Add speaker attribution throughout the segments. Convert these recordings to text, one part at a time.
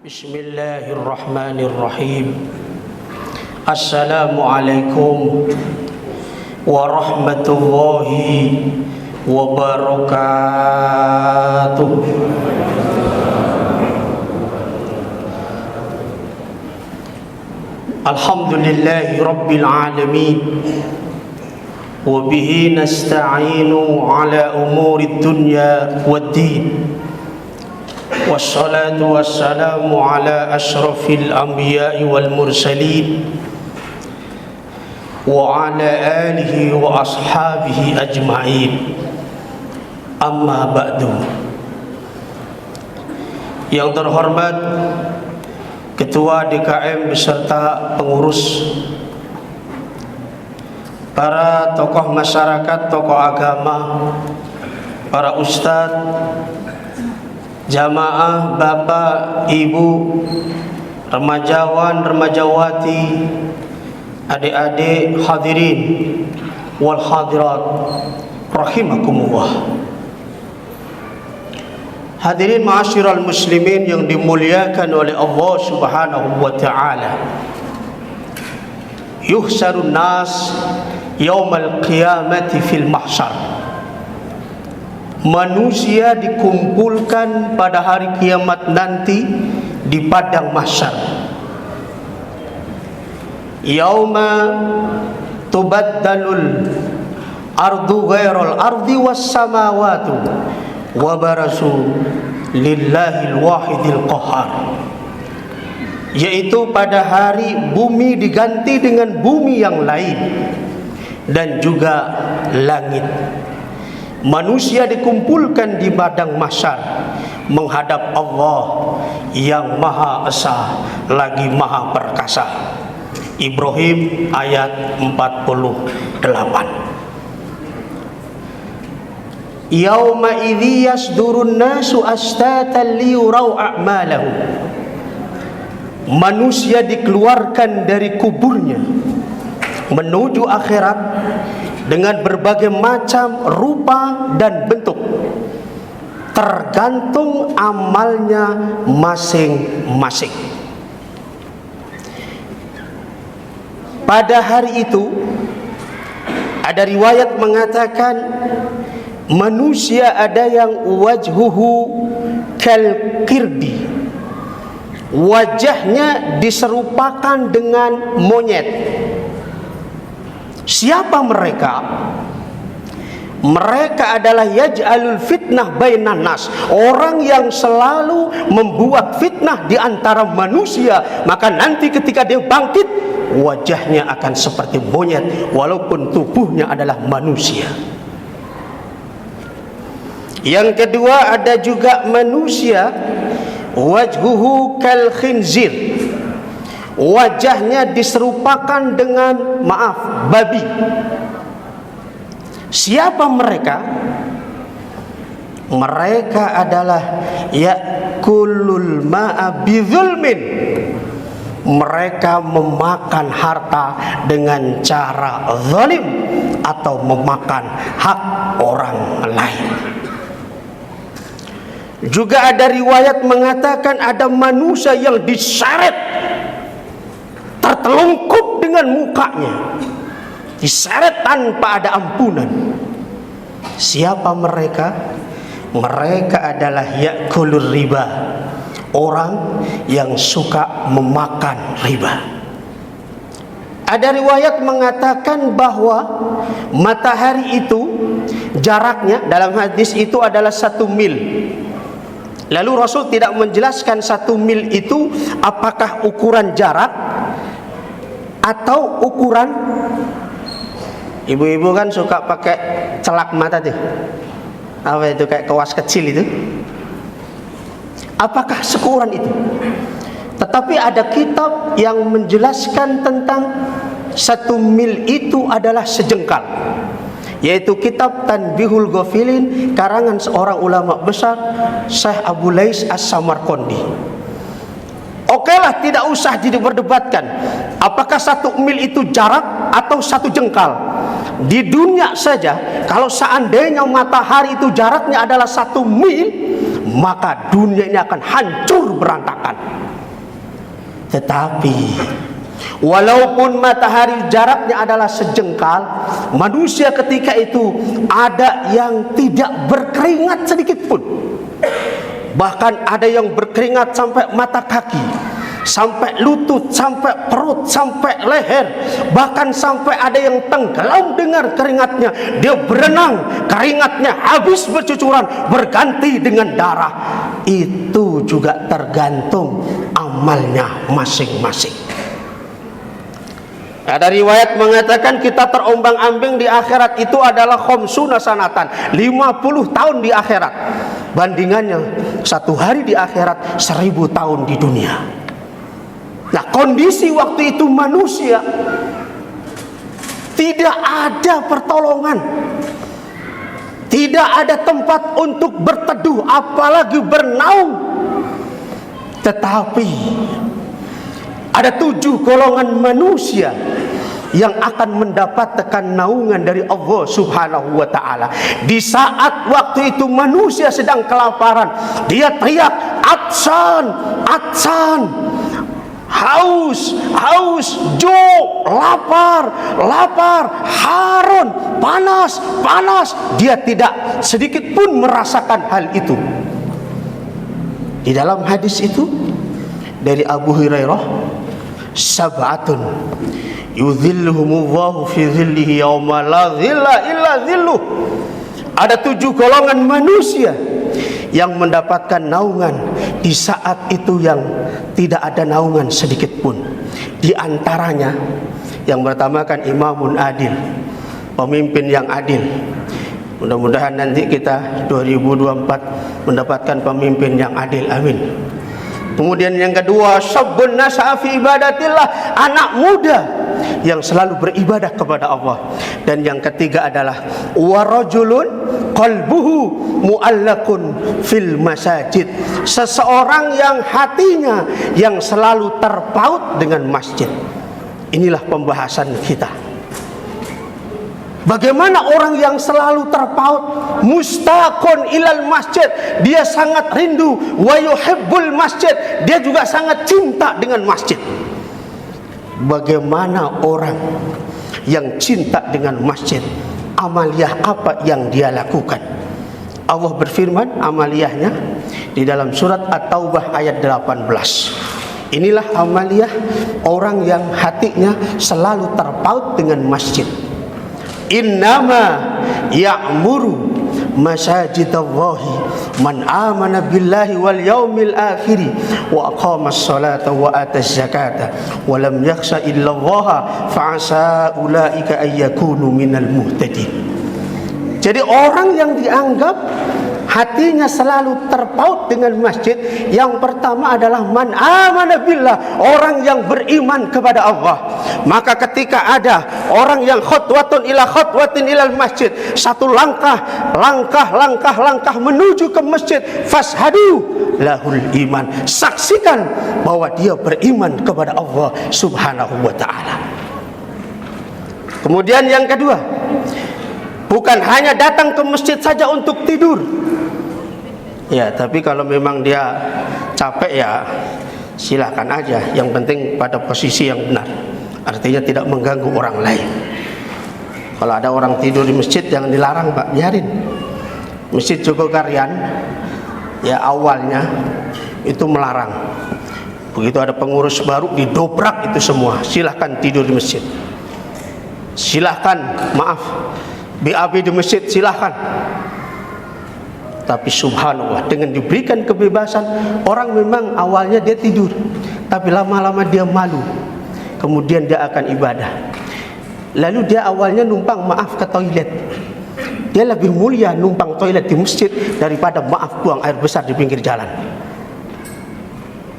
Speaker 1: Bismillahirrahmanirrahim. Assalamualaikum warahmatullahi wabarakatuh. Alhamdulillahi rabbil alamin. Wabihi nasta'inu ala umuri dunya waddin. Wassalatu wassalamu ala ashrafil anbiya'i wal mursalin wa ala alihi wa ashabihi ajma'in. Amma ba'du. Yang terhormat Ketua DKM beserta pengurus, para tokoh masyarakat, tokoh agama, para ustadz, jamaah, bapak, ibu, remajawan, remajawati, adik-adik, hadirin wal hadirat rahimakumullah. Hadirin ma'asyiral muslimin yang dimuliakan oleh Allah Subhanahu wa taala. Yuhsarun nas yaumal qiyamati fil mahsyar. Manusia dikumpulkan pada hari kiamat nanti di padang mahsyar. Yauma tubaddalul ardu ghairal ardi was samawati wa barazu lillahil wahidil qahhar. Yaitu pada hari bumi diganti dengan bumi yang lain dan juga langit. Manusia dikumpulkan di padang mahsyar menghadap Allah yang Maha Esa lagi Maha Perkasa. Ibrahim ayat 48. Yauma idzi yasdurun nasu astatan liyurau a'malahum. Manusia dikeluarkan dari kuburnya menuju akhirat dengan berbagai macam rupa dan bentuk, tergantung amalnya masing-masing. Pada hari itu ada riwayat mengatakan manusia ada yang wajhuhu kal qirdi, wajahnya diserupakan dengan monyet. Siapa mereka? Mereka adalah yaj'alul fitnah bainan nas, orang yang selalu membuat fitnah di antara manusia. Maka nanti ketika dia bangkit, wajahnya akan seperti monyet walaupun tubuhnya adalah manusia. Yang kedua ada juga manusia wajhuhu kal khinzir, wajahnya diserupakan dengan babi. Siapa mereka? Mereka adalah yakulul ma'a bidzulmin. Mereka memakan harta dengan cara zalim atau memakan hak orang lain. Juga ada riwayat mengatakan ada manusia yang diseret, tertelungkup dengan mukanya, diseret tanpa ada ampunan. Siapa mereka? Mereka adalah yakulur riba, orang yang suka memakan riba. Ada riwayat mengatakan bahwa matahari itu jaraknya dalam hadis itu adalah 1 mil. Lalu Rasul tidak menjelaskan 1 mil itu apakah ukuran jarak atau ukuran. Ibu-ibu kan suka pakai celak mata tuh, apa itu, kayak kawas kecil itu. Apakah seukuran itu? Tetapi ada kitab yang menjelaskan tentang 1 mil itu adalah sejengkal, yaitu kitab Tanbihul Ghafilin karangan seorang ulama besar, Syekh Abu Lais As-Samarqandi. Okelah, tidak usah diperdebatkan apakah 1 mil itu jarak atau 1 jengkal. Di dunia saja, kalau seandainya matahari itu jaraknya adalah 1 mil, maka dunia ini akan hancur berantakan. Tetapi walaupun matahari jaraknya adalah sejengkal, manusia ketika itu ada yang tidak berkeringat sedikit pun. Bahkan ada yang berkeringat sampai mata kaki, sampai lutut, sampai perut, sampai leher. Bahkan sampai ada yang tenggelam dengan keringatnya. Dia berenang, keringatnya habis bercucuran, berganti dengan darah. Itu juga tergantung amalnya masing-masing. Ada riwayat mengatakan kita terombang-ambing di akhirat itu adalah khamsuna sanatan, 50 tahun di akhirat. Bandingannya satu hari di akhirat 1000 tahun di dunia. Nah, kondisi waktu itu manusia tidak ada pertolongan, tidak ada tempat untuk berteduh, apalagi bernaung. Tetapi ada 7 golongan manusia yang akan mendapatkan naungan dari Allah Subhanahu wa ta'ala. Di saat waktu itu manusia sedang kelaparan, dia teriak, atsan, atsan, haus, haus, ju', lapar, lapar, harun, panas, panas. Dia tidak sedikit pun merasakan hal itu. Di dalam hadis itu dari Abu Hurairah, sab'atun yudhilluhumullahu fi dhillihi yawma la dhilla illa dhilluh. Ada 7 golongan manusia yang mendapatkan naungan di saat itu yang tidak ada naungan sedikit pun. Di antaranya yang pertama kan imamun adil, pemimpin yang adil. Mudah-mudahan nanti kita 2024 mendapatkan pemimpin yang adil, amin. Kemudian yang kedua, sabbun nas'a fi ibadatillah, anak muda yang selalu beribadah kepada Allah. Dan yang ketiga adalah warajulun qalbuhu mu'allakun fil masajid, seseorang yang hatinya yang selalu terpaut dengan masjid. Inilah pembahasan kita. Bagaimana orang yang selalu terpaut, mustaqon ilal masjid, dia sangat rindu, wa yuhibbul masjid, dia juga sangat cinta dengan masjid. Bagaimana orang yang cinta dengan masjid, amaliyah apa yang dia lakukan? Allah berfirman amaliyahnya di dalam surat At-Taubah ayat 18. Inilah amaliyah orang yang hatinya selalu terpaut dengan masjid. Innama ya'muru masajidallahi man amana billahi wal yaumil akhiri wa aqamas salata wa ataz zakata wa lam yakhsha illa Allah fa'asa ulaika ayyakunu minal muhtadin. Jadi orang yang dianggap hatinya selalu terpaut dengan masjid, yang pertama adalah man amana billah, orang yang beriman kepada Allah. Maka ketika ada orang yang khutwatun ila khutwatin ilal masjid, satu langkah menuju ke masjid, fashadu lahul iman, saksikan bahwa dia beriman kepada Allah Subhanahu wa ta'ala. Kemudian yang kedua, bukan hanya datang ke masjid saja untuk tidur. Ya, tapi kalau memang dia capek ya silakan aja. Yang penting pada posisi yang benar. Artinya tidak mengganggu orang lain. Kalau ada orang tidur di masjid jangan dilarang, Pak, biarin. Masjid Jogokarian ya awalnya itu melarang. Begitu ada pengurus baru didobrak itu semua. Silahkan tidur di masjid. Silahkan, maaf, BAB di masjid silahkan. Tapi subhanallah, dengan diberikan kebebasan, orang memang awalnya dia tidur, tapi lama-lama dia malu, kemudian dia akan ibadah. Lalu dia awalnya numpang maaf ke toilet. Dia lebih mulia numpang toilet di masjid daripada maaf buang air besar di pinggir jalan.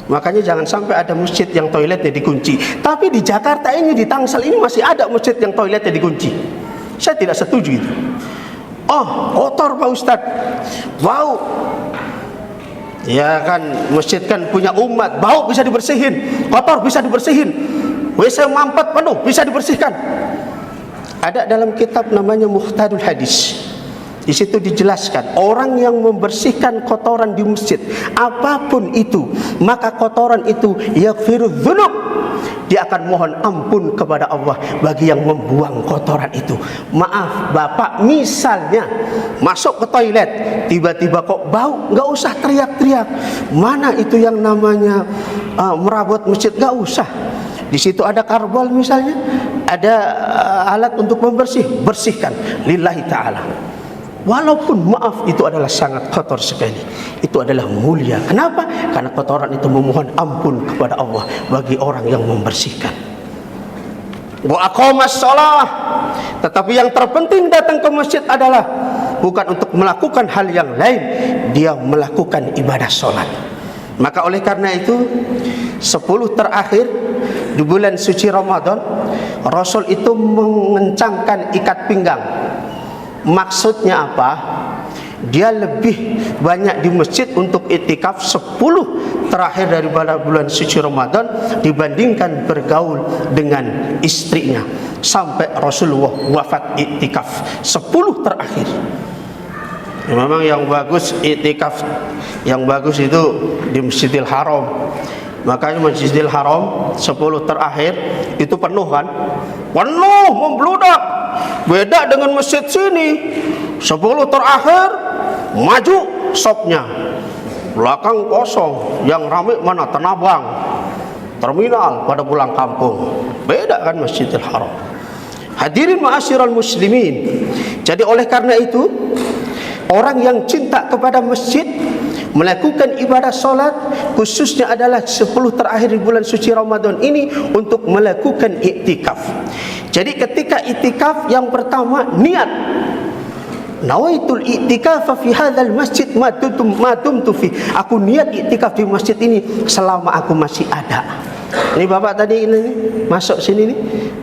Speaker 1: Makanya jangan sampai ada masjid yang toiletnya dikunci. Tapi di Jakarta ini, di Tangsel ini masih ada masjid yang toiletnya dikunci. Saya tidak setuju itu. Oh, kotor Pak Ustadz, bau. Ya kan, masjid kan punya umat, bau bisa dibersihin, kotor bisa dibersihin, WC mampet penuh bisa dibersihkan. Ada dalam kitab namanya Muhtadul Hadis, Di situ dijelaskan orang yang membersihkan kotoran di masjid apapun itu, maka kotoran itu yaghfiru dzunub, dia akan mohon ampun kepada Allah bagi yang membuang kotoran itu. Maaf Bapak, misalnya masuk ke toilet tiba-tiba kok bau, nggak usah teriak-teriak. Mana itu yang namanya merabot masjid, nggak usah. Di situ ada karbol misalnya, ada alat untuk membersih, bersihkan lillahi ta'ala. Walaupun maaf itu adalah sangat kotor sekali, itu adalah mulia. Kenapa? Karena kotoran itu memohon ampun kepada Allah bagi orang yang membersihkan. Wa aqamas shalah. Tetapi yang terpenting datang ke masjid adalah bukan untuk melakukan hal yang lain, dia melakukan ibadah sholat. Maka oleh karena itu 10 terakhir di bulan suci Ramadan, Rasul itu mengencangkan ikat pinggang. Maksudnya apa? Dia lebih banyak di masjid untuk iktikaf 10 terakhir daripada bulan suci Ramadan dibandingkan bergaul dengan istrinya sampai Rasulullah wafat. Iktikaf 10 terakhir. Memang yang bagus iktikaf, yang bagus itu di Masjidil Haram. Makanya Masjidil Haram 10 terakhir itu penuh kan? Penuh, membludak. Beda dengan masjid sini 10 terakhir maju shopnya, belakang kosong. Yang ramai mana? Tanah Abang, terminal pada pulang kampung. Beda kan Masjidil Haram. Hadirin ma'asyiral muslimin. Jadi oleh karena itu orang yang cinta kepada masjid melakukan ibadah solat khususnya adalah 10 terakhir di bulan suci Ramadan ini untuk melakukan iktikaf. Jadi ketika iktikaf yang pertama niat, nawaitul i'tikaf fi hadzal masjid ma dumtu fi. Aku niat iktikaf di masjid ini selama aku masih ada. Ini Bapak tadi ini masuk sini nih,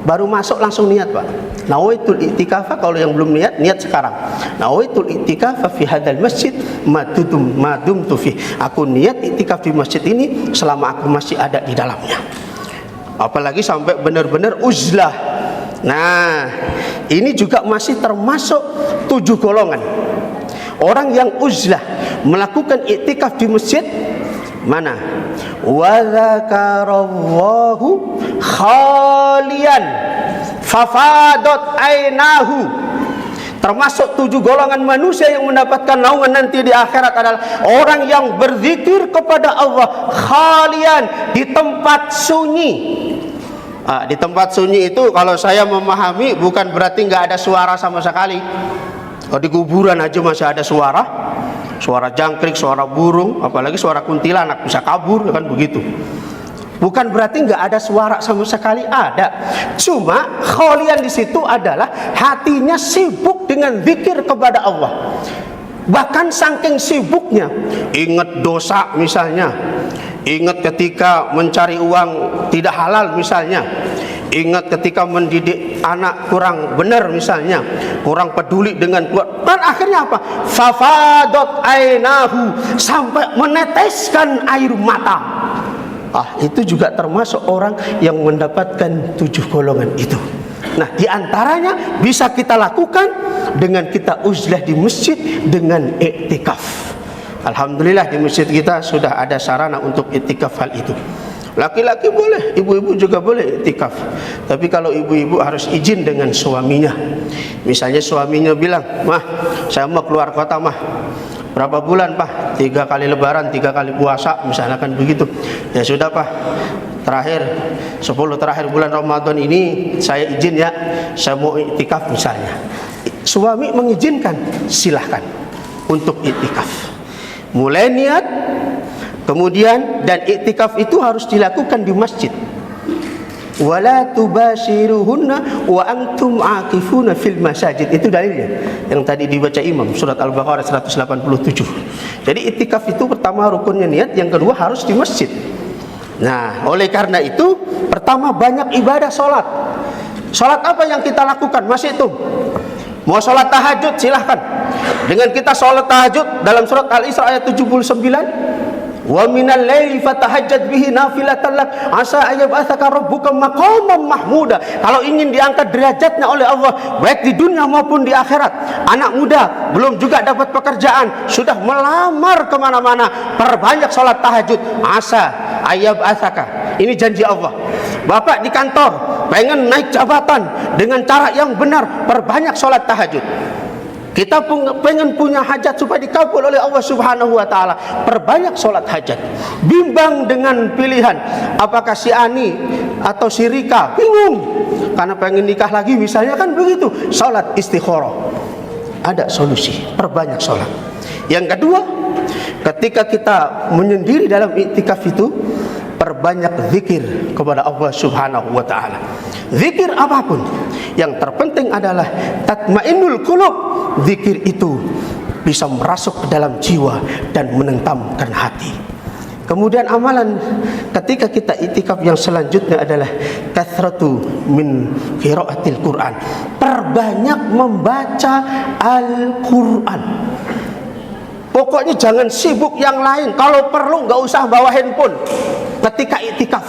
Speaker 1: baru masuk langsung niat Pak. Nawaitul i'tikaf, kalau yang belum niat, niat sekarang. Nawaitul i'tikaf fi hadzal masjid ma dumtu fi. Aku niat iktikaf di masjid ini selama aku masih ada di dalamnya. Apalagi sampai benar-benar uzlah. Nah, ini juga masih termasuk 7 golongan. Orang yang uzlah melakukan iktikaf di masjid mana? Wa dzakarallahu khalian fafadat ainahu. Termasuk 7 golongan manusia yang mendapatkan naungan nanti di akhirat adalah orang yang berzikir kepada Allah khalian, di tempat sunyi. Di tempat sunyi itu kalau saya memahami bukan berarti nggak ada suara sama sekali. Kalau di kuburan aja masih ada suara, suara jangkrik, suara burung, apalagi suara kuntilanak bisa kabur, kan begitu. Bukan berarti nggak ada suara sama sekali, ada. Cuma kholian di situ adalah hatinya sibuk dengan zikir kepada Allah. Bahkan saking sibuknya, ingat dosa misalnya, ingat ketika mencari uang tidak halal misalnya, ingat ketika mendidik anak kurang benar misalnya, kurang peduli dengan keluarga. Dan akhirnya apa? Fafadat ainahu, sampai meneteskan air mata. Itu juga termasuk orang yang mendapatkan 7 golongan itu. Nah, diantaranya bisa kita lakukan dengan kita uzlah di masjid dengan iktikaf. Alhamdulillah di masjid kita sudah ada sarana untuk iktikaf hal itu. Laki-laki boleh, ibu-ibu juga boleh iktikaf. Tapi kalau ibu-ibu harus izin dengan suaminya. Misalnya suaminya bilang, "Mah, saya mau keluar kota, Mah. Berapa bulan, Pak? 3 kali lebaran, 3 kali puasa," misalnya kan begitu. Ya sudah, Pak. Terakhir 10 terakhir bulan Ramadan ini saya izin ya, saya mau iktikaf misalnya. Suami mengizinkan, silahkan untuk iktikaf. Mulai niat, kemudian dan iktikaf itu harus dilakukan di masjid. Wala tubashiruhunna wa antum aqifuna fil masajid. Itu dalilnya yang tadi dibaca imam, surat Al-Baqarah 187. Jadi iktikaf itu pertama rukunnya niat, yang kedua harus di masjid. Nah, oleh karena itu pertama banyak ibadah sholat. Sholat apa yang kita lakukan? Masih itu mau sholat tahajud silahkan. Dengan kita sholat tahajud dalam surat Al-Isra ayat 79, Wa minal laili fatahajjad bihi nafilatan lak asa ayyab'atsaka rabbuka maqaman mahmuda. Kalau ingin diangkat derajatnya oleh Allah baik di dunia maupun di akhirat, anak muda belum juga dapat pekerjaan, sudah melamar kemana-mana, perbanyak sholat tahajud. Asa ayyab'atsaka, ini janji Allah. Bapak di kantor pengen naik jabatan dengan cara yang benar, perbanyak sholat tahajud. Kita pengen punya hajat supaya dikabul oleh Allah Subhanahu wa taala, perbanyak sholat hajat. Bimbang dengan pilihan, apakah si Ani atau si Rika, bingung karena pengen nikah lagi misalnya, kan begitu. Sholat istikharah, ada solusi, perbanyak sholat. Yang kedua, ketika kita menyendiri dalam iktikaf itu, perbanyak zikir kepada Allah Subhanahu wa taala. Zikir apapun, yang terpenting adalah tatmainnul qulub. Zikir itu bisa merasuk ke dalam jiwa dan menentamkan hati. Kemudian amalan ketika kita iktikaf yang selanjutnya adalah kathratu min qiraatil Quran. Perbanyak membaca Al-Quran. Pokoknya jangan sibuk yang lain. Kalau perlu nggak usah bawa handphone ketika iktikaf.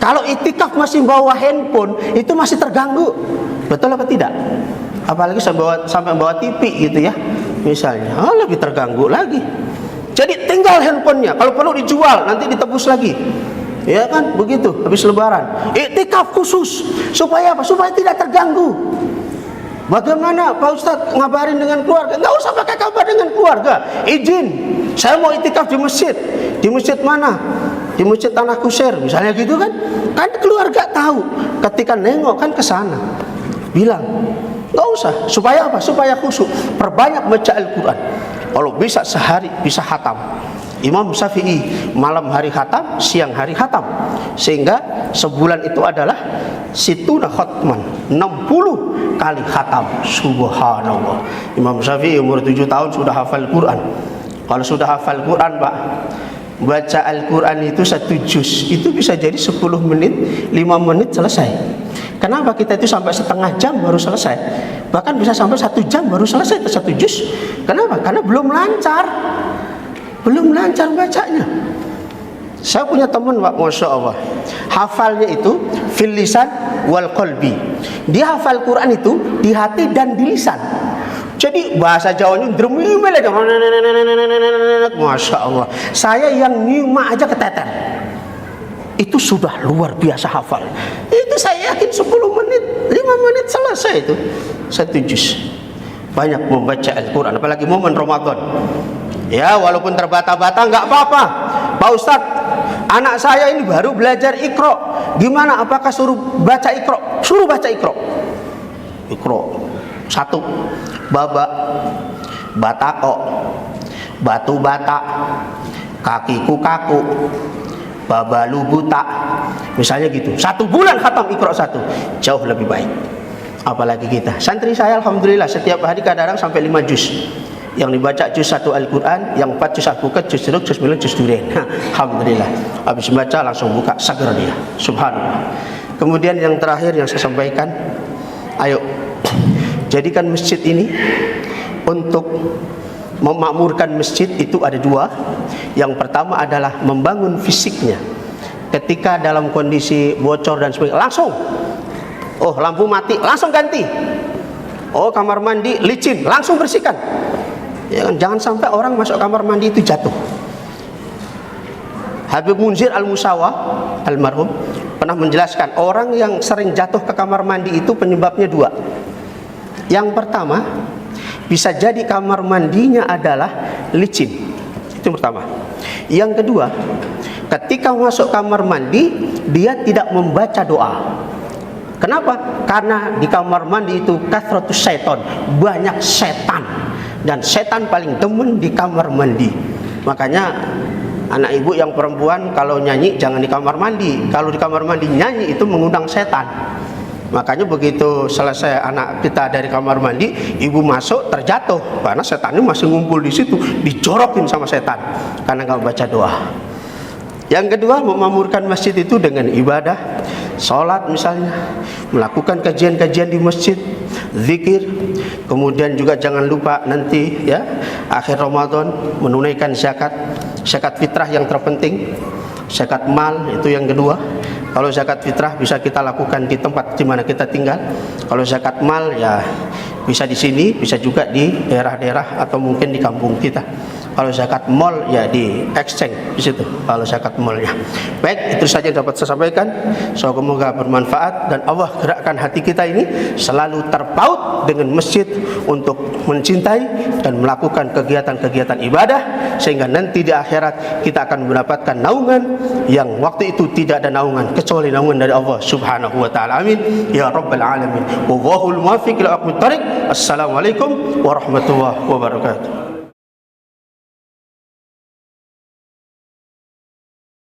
Speaker 1: Kalau iktikaf masih bawa handphone, itu masih terganggu. Betul apa tidak? Apalagi sampai bawa TV gitu ya, misalnya, lebih terganggu lagi. Jadi tinggal handphonenya. Kalau perlu dijual, nanti ditebus lagi. Ya kan, begitu. Habis Lebaran, iktikaf khusus supaya apa? Supaya tidak terganggu. Bagaimana Pak Ustadz ngabarin dengan keluarga? Nggak usah pakai kabar dengan keluarga. Izin, saya mau iktikaf di masjid. Di masjid mana? Di masjid Tanah Kusir, misalnya gitu kan. Kan keluarga tahu. Ketika nengok kan ke sana. Bilang, nggak usah. Supaya apa? Supaya khusyuk. Perbanyak baca Al-Quran. Kalau bisa sehari bisa khatam. Imam Syafi'i malam hari khatam, siang hari khatam. Sehingga sebulan itu adalah situna khatman, 60 kali khatam. Subhanallah. Imam Syafi'i umur 7 tahun sudah hafal Quran. Kalau sudah hafal Quran, Pak, baca Al-Quran itu 1 juz, itu bisa jadi 10 menit, 5 menit selesai. Kenapa kita itu sampai setengah jam baru selesai? Bahkan bisa sampai 1 jam baru selesai 1 juz. Kenapa? Karena belum lancar. Belum lancar bacanya. Saya punya teman, Pak, Masya Allah, hafalnya itu fil lisan wal qalbi. Dia hafal Quran itu di hati dan di lisan. Jadi bahasa Jawanya dremimel aja. Masya Allah. Saya yang nyimak aja keteter. Itu sudah luar biasa hafal. Itu saya yakin 10 menit, 5 menit selesai itu 1 juz. Banyak membaca Al-Quran, apalagi momen Ramadan. Ya, walaupun terbata-bata nggak apa-apa. Pak Ustadz, anak saya ini baru belajar Iqra. Gimana? Apakah suruh baca Iqra? Suruh baca Iqra. Iqra 1, baba, batako, batu bata, kakiku kaku, babalu buta, misalnya gitu. 1 bulan khatam Iqra 1, jauh lebih baik. Apalagi kita. Santri saya alhamdulillah setiap hari kadang-kadang sampai 5 juz. Yang dibaca juz 1 Al-Quran, yang 4 juz Al-Bukat, juz Jeruk, juz Milan, juz Duren. Alhamdulillah. Habis baca langsung buka, seger dia. Subhanallah. Kemudian yang terakhir yang saya sampaikan, ayo jadikan masjid ini untuk memakmurkan masjid itu ada 2. Yang pertama adalah membangun fisiknya. Ketika dalam kondisi bocor dan sebagainya, langsung. Oh, lampu mati, langsung ganti. Oh, kamar mandi licin, langsung bersihkan. Ya kan? Jangan sampai orang masuk kamar mandi itu jatuh. Habib Munzir Al-Musawa almarhum pernah menjelaskan orang yang sering jatuh ke kamar mandi itu penyebabnya 2. Yang pertama, bisa jadi kamar mandinya adalah licin. Itu pertama. Yang kedua, ketika masuk kamar mandi dia tidak membaca doa. Kenapa? Karena di kamar mandi itu kathratus syaiton, banyak setan. Dan setan paling demen di kamar mandi. Makanya anak ibu yang perempuan kalau nyanyi jangan di kamar mandi. Kalau di kamar mandi nyanyi itu mengundang setan. Makanya begitu selesai anak kita dari kamar mandi, ibu masuk terjatuh karena setannya masih ngumpul di situ, dijorokin sama setan karena nggak baca doa. Yang kedua, memakmurkan masjid itu dengan ibadah, sholat misalnya, melakukan kajian-kajian di masjid, zikir. Kemudian juga jangan lupa nanti ya akhir Ramadan menunaikan zakat. zakat fitrah yang terpenting, zakat mal itu yang kedua. Kalau zakat fitrah bisa kita lakukan di tempat di mana kita tinggal. Kalau zakat mal ya bisa di sini, bisa juga di daerah-daerah atau mungkin di kampung kita. Kalau zakat mal ya di exchange di situ. Kalau zakat malnya. Baik, itu saja yang dapat saya sampaikan. Semoga bermanfaat dan Allah gerakkan hati kita ini selalu terpaut dengan masjid untuk mencintai dan melakukan kegiatan-kegiatan ibadah sehingga nanti di akhirat kita akan mendapatkan naungan yang waktu itu tidak ada naungan kecuali naungan dari Allah Subhanahu wa taala. Amin ya rabbal alamin. Wallahul muwaffiq ila aqwamit thariq. Assalamualaikum warahmatullahi wabarakatuh.